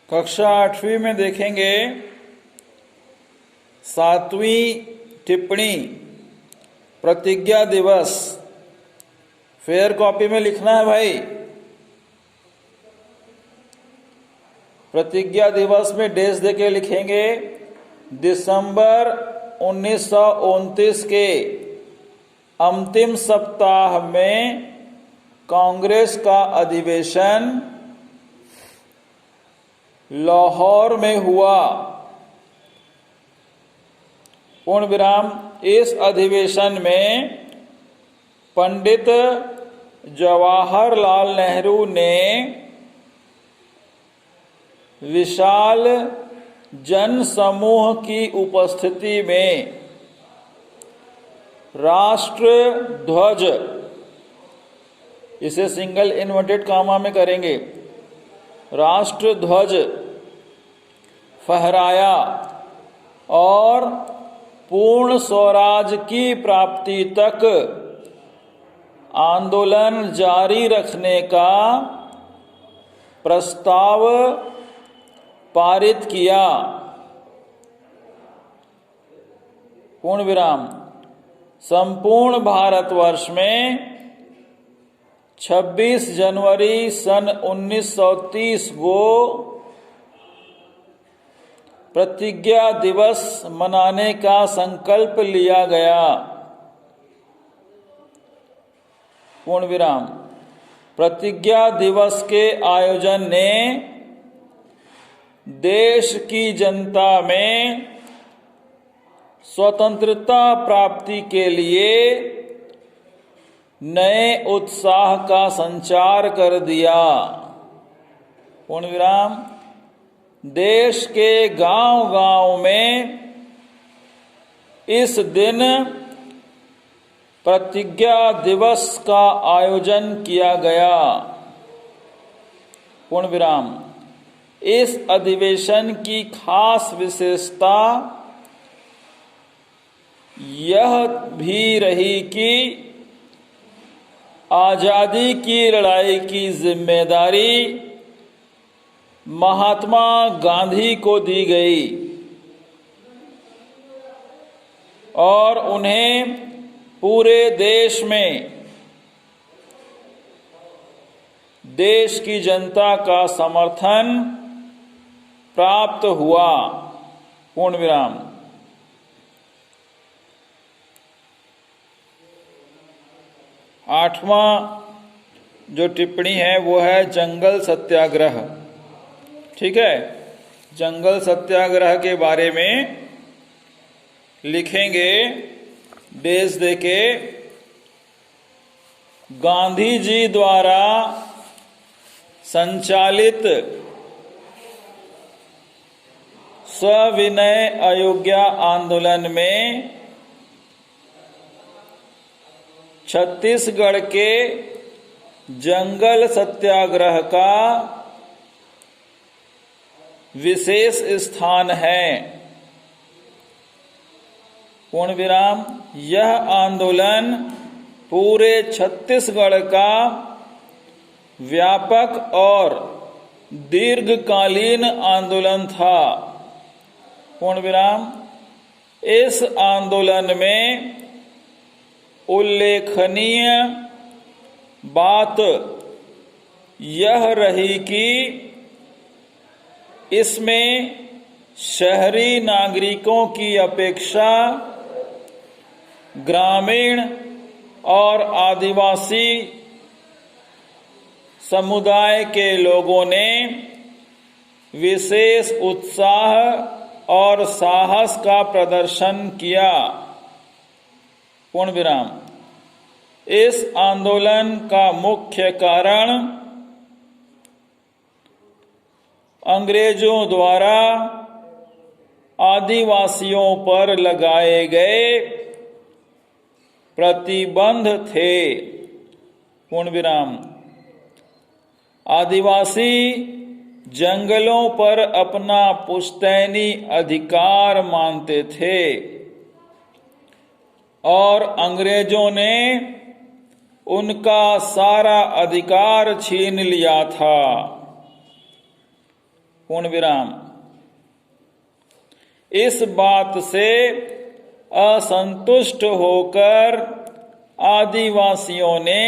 कक्षा 8वीं में देखेंगे 7वीं टिप्पणी प्रतिज्ञा दिवस। फेयर कॉपी में लिखना है भाई। प्रतिज्ञा दिवस में डेज देके लिखेंगे दिसंबर 1929 के अंतिम सप्ताह में कांग्रेस का अधिवेशन लाहौर में हुआ। पूर्ण विराम। इस अधिवेशन में पंडित जवाहरलाल नेहरू ने विशाल जन समूह की उपस्थिति में राष्ट्र ध्वज, इसे सिंगल इन्वर्टेड कामा में करेंगे, राष्ट्र ध्वज फहराया और पूर्ण स्वराज की प्राप्ति तक आंदोलन जारी रखने का प्रस्ताव पारित किया। पूर्ण विराम। संपूर्ण भारतवर्ष में 26 जनवरी सन 1930 को प्रतिज्ञा दिवस मनाने का संकल्प लिया गया। पूर्ण विराम। प्रतिज्ञा दिवस के आयोजन ने देश की जनता में स्वतंत्रता प्राप्ति के लिए नए उत्साह का संचार कर दिया। पूर्ण विराम। देश के गांव-गांव में इस दिन प्रतिज्ञा दिवस का आयोजन किया गया। पूर्ण विराम। इस अधिवेशन की खास विशेषता यह भी रही कि आजादी की लड़ाई की जिम्मेदारी महात्मा गांधी को दी गई और उन्हें पूरे देश में देश की जनता का समर्थन प्राप्त हुआ। पूर्ण विराम। आठवां जो टिप्पणी है वो है जंगल सत्याग्रह। ठीक है। जंगल सत्याग्रह के बारे में लिखेंगे डेज देके गांधी जी द्वारा संचालित सविनय अयोग्या आंदोलन में छत्तीसगढ़ के जंगल सत्याग्रह का विशेष स्थान है। पूर्ण विराम। यह आंदोलन पूरे छत्तीसगढ़ का व्यापक और दीर्घकालीन आंदोलन था। पूर्ण विराम। इस आंदोलन में उल्लेखनीय बात यह रही कि इसमें शहरी नागरिकों की अपेक्षा ग्रामीण और आदिवासी समुदाय के लोगों ने विशेष उत्साह और साहस का प्रदर्शन किया। पूर्ण विराम। इस आंदोलन का मुख्य कारण अंग्रेजों द्वारा आदिवासियों पर लगाए गए प्रतिबंध थे। पूर्ण विराम। आदिवासी जंगलों पर अपना पुश्तैनी अधिकार मानते थे और अंग्रेजों ने उनका सारा अधिकार छीन लिया था। पूर्ण विराम। इस बात से असंतुष्ट होकर आदिवासियों ने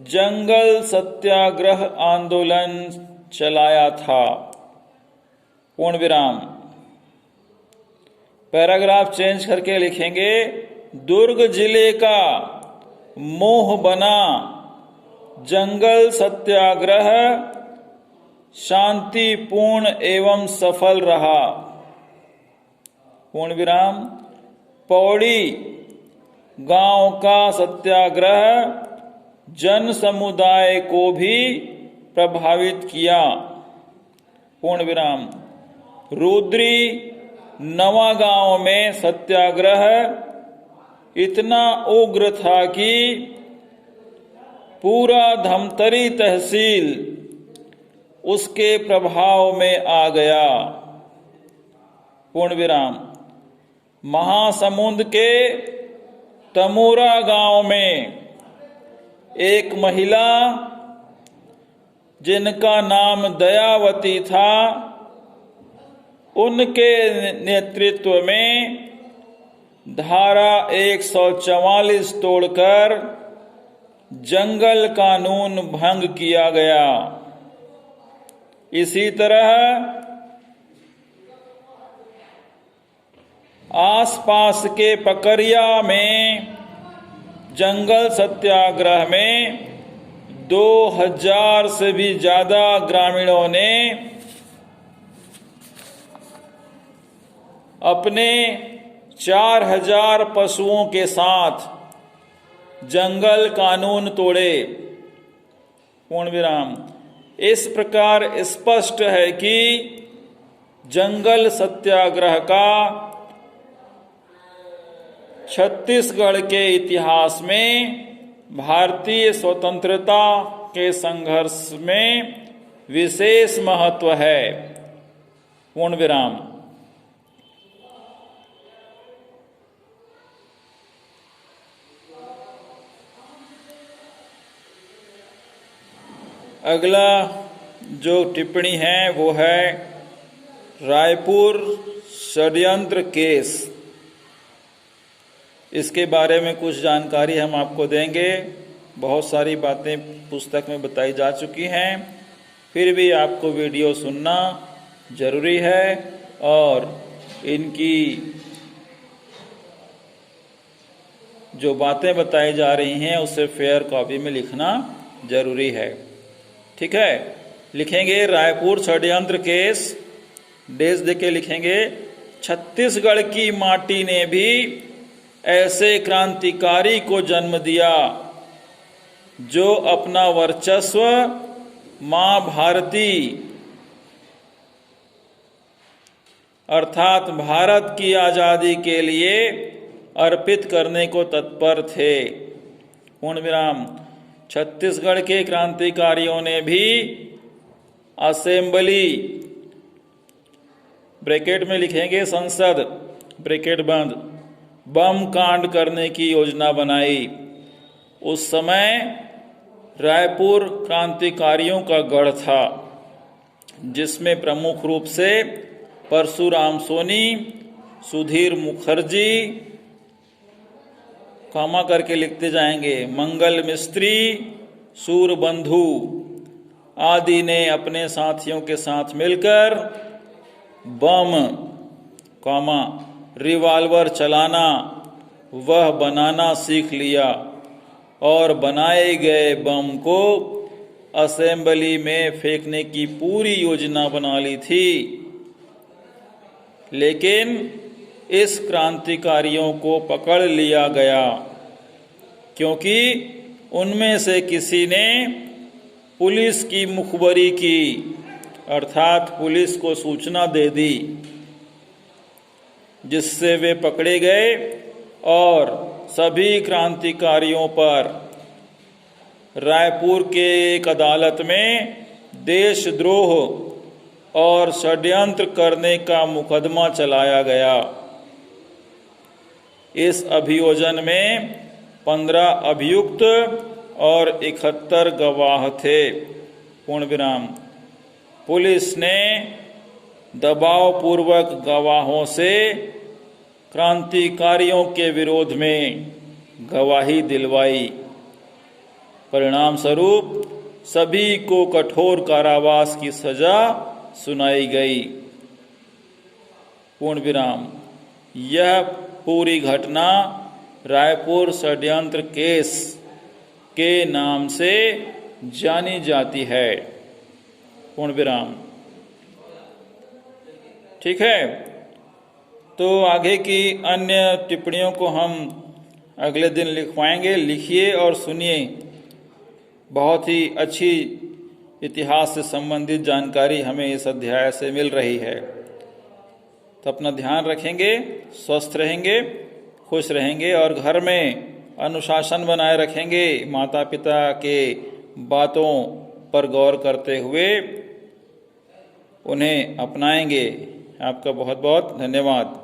जंगल सत्याग्रह आंदोलन चलाया था। पूर्ण विराम। पैराग्राफ चेंज करके लिखेंगे, दुर्ग जिले का मोह बना जंगल सत्याग्रह शांतिपूर्ण एवं सफल रहा। पूर्ण विराम। पौड़ी गांव का सत्याग्रह जन समुदाय को भी प्रभावित किया। पूर्ण विराम। रुद्री नवागांव में सत्याग्रह इतना उग्र था कि पूरा धमतरी तहसील उसके प्रभाव में आ गया। पूर्ण विराम। महासमुंद के तमोरा गांव में एक महिला जिनका नाम दयावती था, उनके नेतृत्व में धारा 144 तोड़कर जंगल कानून भंग किया गया। इसी तरह आसपास के पकरिया में जंगल सत्याग्रह में 2000 से भी ज्यादा ग्रामीणों ने अपने 4000 पशुओं के साथ जंगल कानून तोड़े। पूर्ण विराम। इस प्रकार स्पष्ट है कि जंगल सत्याग्रह का छत्तीसगढ़ के इतिहास में भारतीय स्वतंत्रता के संघर्ष में विशेष महत्व है। पूर्ण विराम। अगला जो टिप्पणी है वो है रायपुर षड्यंत्र केस। इसके बारे में कुछ जानकारी हम आपको देंगे। बहुत सारी बातें पुस्तक में बताई जा चुकी हैं, फिर भी आपको वीडियो सुनना जरूरी है और इनकी जो बातें बताई जा रही हैं उसे फेयर कॉपी में लिखना जरूरी है। ठीक है, लिखेंगे रायपुर षड्यंत्र केस, डेज देके लिखेंगे। छत्तीसगढ़ की माटी ने भी ऐसे क्रांतिकारी को जन्म दिया जो अपना वर्चस्व मां भारती अर्थात भारत की आजादी के लिए अर्पित करने को तत्पर थे। पूर्ण विराम। छत्तीसगढ़ के क्रांतिकारियों ने भी असेंबली ब्रैकेट में लिखेंगे संसद ब्रैकेट बंद बम कांड करने की योजना बनाई। उस समय रायपुर क्रांतिकारियों का गढ़ था, जिसमें प्रमुख रूप से परशुराम सोनी, सुधीर मुखर्जी, कामा करके लिखते जाएंगे, मंगल मिस्त्री, सूरबंधु आदि ने अपने साथियों के साथ मिलकर बम कामा रिवाल्वर चलाना वह बनाना सीख लिया और बनाए गए बम को असेंबली में फेंकने की पूरी योजना बना ली थी। लेकिन इस क्रांतिकारियों को पकड़ लिया गया क्योंकि उनमें से किसी ने पुलिस की मुखबरी की, अर्थात पुलिस को सूचना दे दी, जिससे वे पकड़े गए और सभी क्रांतिकारियों पर रायपुर के एक अदालत में देशद्रोह और षड्यंत्र करने का मुकदमा चलाया गया। इस अभियोजन में 15 अभियुक्त और 71 गवाह थे। पूर्ण विराम। पुलिस ने दबावपूर्वक गवाहों से क्रांतिकारियों के विरोध में गवाही दिलवाई। परिणाम स्वरूप सभी को कठोर कारावास की सजा सुनाई गई। पूर्ण विराम। यह पूरी घटना रायपुर षड्यंत्र केस के नाम से जानी जाती है। पूर्ण विराम। ठीक है, तो आगे की अन्य टिप्पणियों को हम अगले दिन लिखवाएंगे। लिखिए और सुनिए, बहुत ही अच्छी इतिहास से संबंधित जानकारी हमें इस अध्याय से मिल रही है। तो अपना ध्यान रखेंगे, स्वस्थ रहेंगे, खुश रहेंगे और घर में अनुशासन बनाए रखेंगे। माता पिता के बातों पर गौर करते हुए उन्हें अपनाएंगे। आपका बहुत बहुत धन्यवाद।